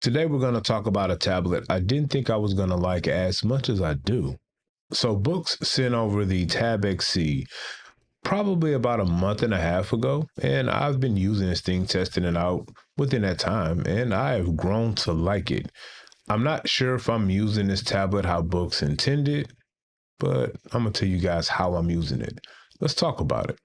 Today we're going to talk about a tablet I didn't think I was going to like as much as I do. So Boox sent over the Tab XC probably about a month and a half ago, and I've been using this thing, testing it out within that time, and I have grown to like it. I'm not sure if I'm using this tablet how Boox intended, but I'm going to tell you guys how I'm using it. Let's talk about it.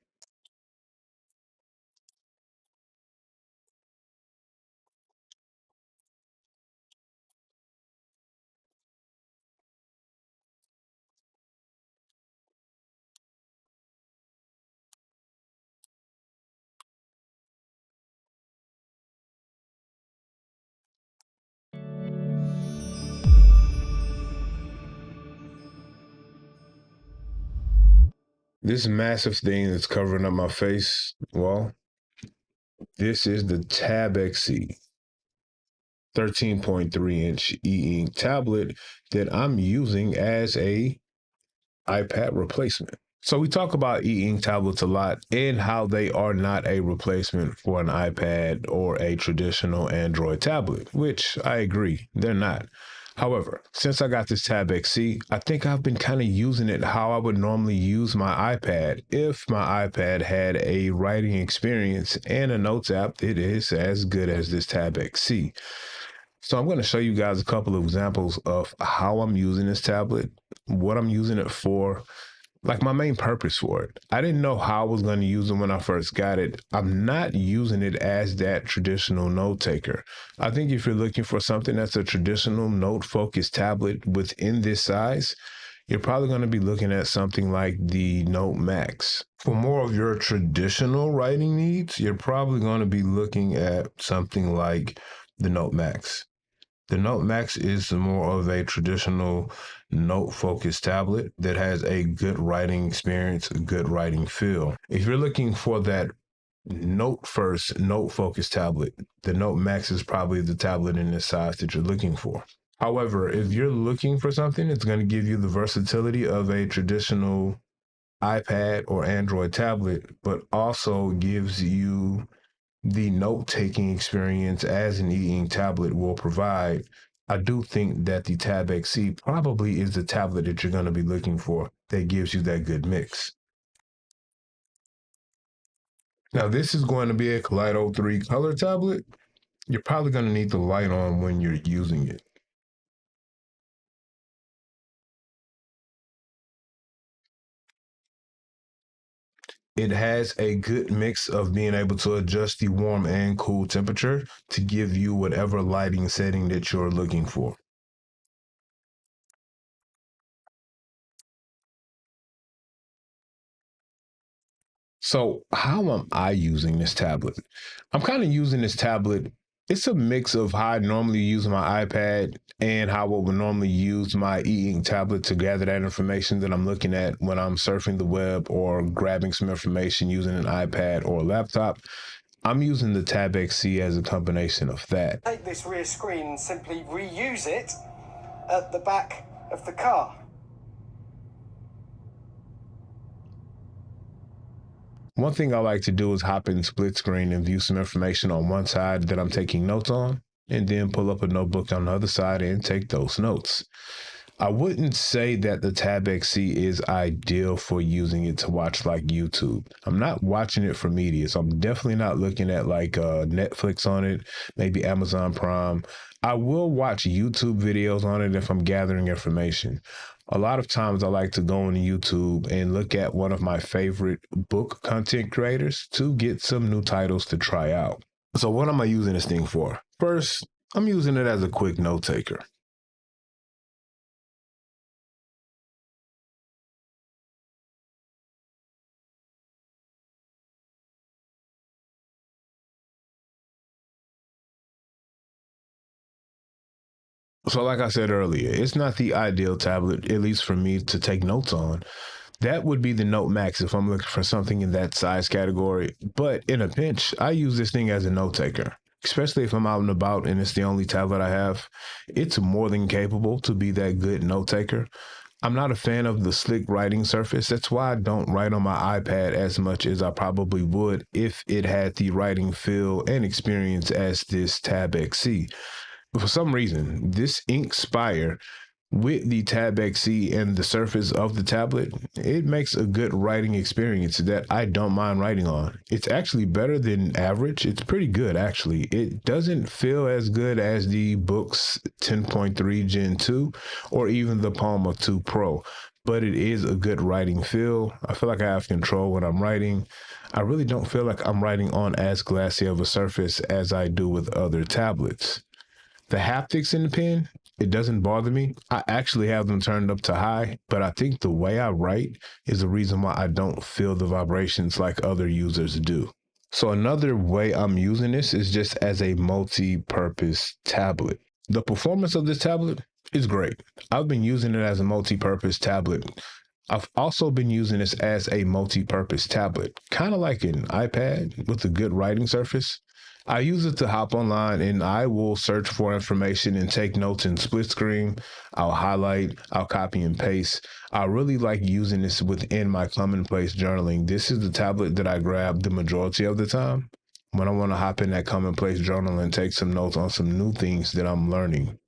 This massive thing that's covering up my face, well, this is the Tab XC. 13.3-inch e-ink tablet that I'm using as a iPad replacement. So we talk about e-ink tablets a lot and how they are not a replacement for an iPad or a traditional Android tablet, which I agree, they're not. However, since I got this Tab XC, I think I've been kind of using it how I would normally use my iPad if my iPad had a writing experience and a notes app that is as good as this Tab XC. So I'm going to show you guys a couple of examples of how I'm using this tablet, what I'm using it for, like my main purpose for it. I didn't know how I was going to use it when I first got it. I'm not using it as that traditional note taker. I think if you're looking for something that's a traditional note focused tablet within this size, you're probably going to be looking at something like the Note Max. For more of your traditional writing needs, you're probably going to be looking at something like the Note Max. The Note Max is more of a traditional note-focused tablet that has a good writing experience, a good writing feel. If you're looking for that note-first, note-focused tablet, the Note Max is probably the tablet in this size that you're looking for. However, if you're looking for something that's going to give you the versatility of a traditional iPad or Android tablet, but also gives you the note-taking experience as an e-ink tablet will provide, I do think that the Tab XC probably is the tablet that you're going to be looking for that gives you that good mix. Now, this is going to be a Kaleido 3 color tablet. You're probably going to need the light on when you're using it. It has a good mix of being able to adjust the warm and cool temperature to give you whatever lighting setting that you're looking for. So, how am I using this tablet? I'm kind of using this tablet. It's a mix of how I normally use my iPad and how I would normally use my e-ink tablet to gather that information that I'm looking at when I'm surfing the web or grabbing some information using an iPad or a laptop. I'm using the Tab XC as a combination of that. Take this rear screen and simply reuse it at the back of the car. One thing I like to do is hop in split screen and view some information on one side that I'm taking notes on, and then pull up a notebook on the other side and take those notes. I wouldn't say that the Tab XC is ideal for using it to watch like YouTube. I'm not watching it for media, so I'm definitely not looking at like Netflix on it, maybe Amazon Prime. I will watch YouTube videos on it if I'm gathering information. A lot of times I like to go on YouTube and look at one of my favorite book content creators to get some new titles to try out. So what am I using this thing for? First, I'm using it as a quick note taker. So, like I said earlier, it's not the ideal tablet, at least for me, to take notes on. That would be the Note Max if I'm looking for something in that size category. But in a pinch, I use this thing as a note taker, especially if I'm out and about and it's the only tablet I have. It's more than capable to be that good note taker. I'm not a fan of the slick writing surface. That's why I don't write on my iPad as much as I probably would if it had the writing feel and experience as this Tab XC. For some reason, this ink spire with the Tab XC and the surface of the tablet, it makes a good writing experience that I don't mind writing on. It's actually better than average. It's pretty good, actually. It doesn't feel as good as the Boox 10.3 Gen 2 or even the Palma 2 Pro, but it is a good writing feel. I feel like I have control when I'm writing. I really don't feel like I'm writing on as glassy of a surface as I do with other tablets. The haptics in the pen, it doesn't bother me. I actually have them turned up to high, but I think the way I write is the reason why I don't feel the vibrations like other users do. So another way I'm using this is just as a multi-purpose tablet. The performance of this tablet is great. I've been using it as a multi-purpose tablet. I've also been using this as a multi-purpose tablet, kind of like an iPad with a good writing surface. I use it to hop online and I will search for information and take notes in split screen. I'll highlight, I'll copy and paste. I really like using this within my commonplace journaling. This is the tablet that I grab the majority of the time when I want to hop in that commonplace journal and take some notes on some new things that I'm learning.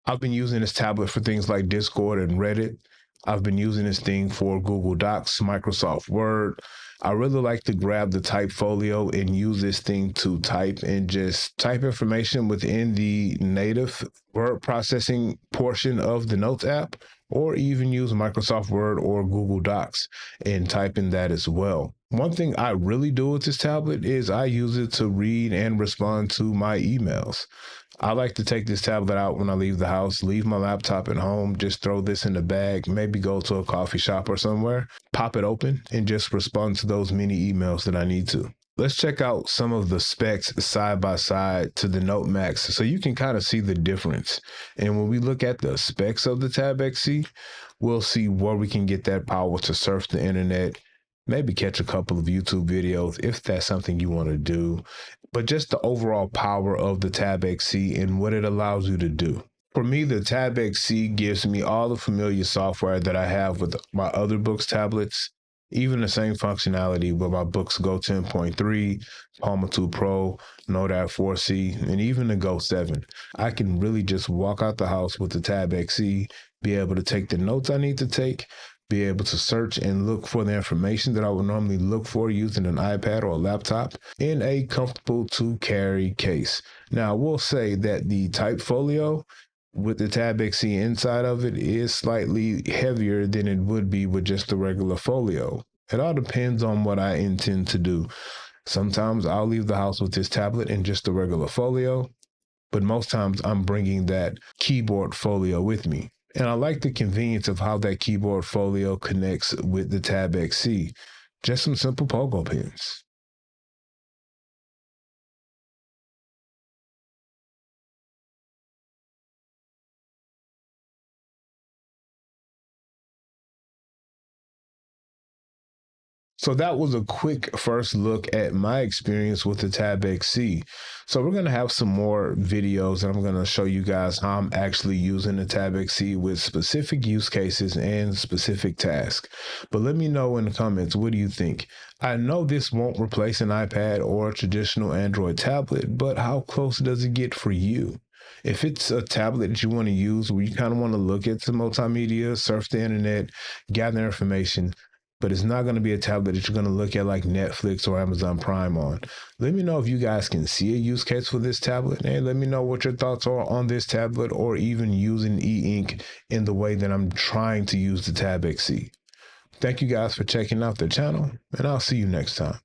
I've been using this tablet for things like Discord and Reddit. I've been using this thing for Google Docs, Microsoft Word. I really like to grab the Type Folio and use this thing to type and just type information within the native word processing portion of the Notes app, or even use Microsoft Word or Google Docs and type in that as well. One thing I really do with this tablet is I use it to read and respond to my emails. I like to take this tablet out when I leave the house, leave my laptop at home, just throw this in the bag, maybe go to a coffee shop or somewhere, pop it open, and just respond to those many emails that I need to. Let's check out some of the specs side by side to the Note Max so you can kind of see the difference. And when we look at the specs of the Tab XC, we'll see where we can get that power to surf the internet, maybe catch a couple of YouTube videos if that's something you want to do, but just the overall power of the Tab XC and what it allows you to do. For me, the Tab XC gives me all the familiar software that I have with my other Boox tablets, even the same functionality with my Boox Go 10.3, Palma 2 Pro, Note 4C, and even the Go 7. I can really just walk out the house with the Tab XC, be able to take the notes I need to take, be able to search and look for the information that I would normally look for using an iPad or a laptop in a comfortable to carry case. Now, I will say that the Type Folio with the Tab XC inside of it is slightly heavier than it would be with just the regular folio. It all depends on what I intend to do. Sometimes I'll leave the house with this tablet and just the regular folio, but most times I'm bringing that keyboard folio with me. And I like the convenience of how that keyboard folio connects with the Tab XC. Just some simple pogo pins. So that was a quick first look at my experience with the Tab XC. So we're going to have some more videos and I'm going to show you guys how I'm actually using the Tab XC with specific use cases and specific tasks. But let me know in the comments, what do you think? I know this won't replace an iPad or a traditional Android tablet, but how close does it get for you? If it's a tablet that you want to use where you kind of want to look at some multimedia, surf the internet, gather information, but it's not going to be a tablet that you're going to look at like Netflix or Amazon Prime on. Let me know if you guys can see a use case for this tablet, and let me know what your thoughts are on this tablet or even using e-ink in the way that I'm trying to use the Tab XC. Thank you guys for checking out the channel, and I'll see you next time.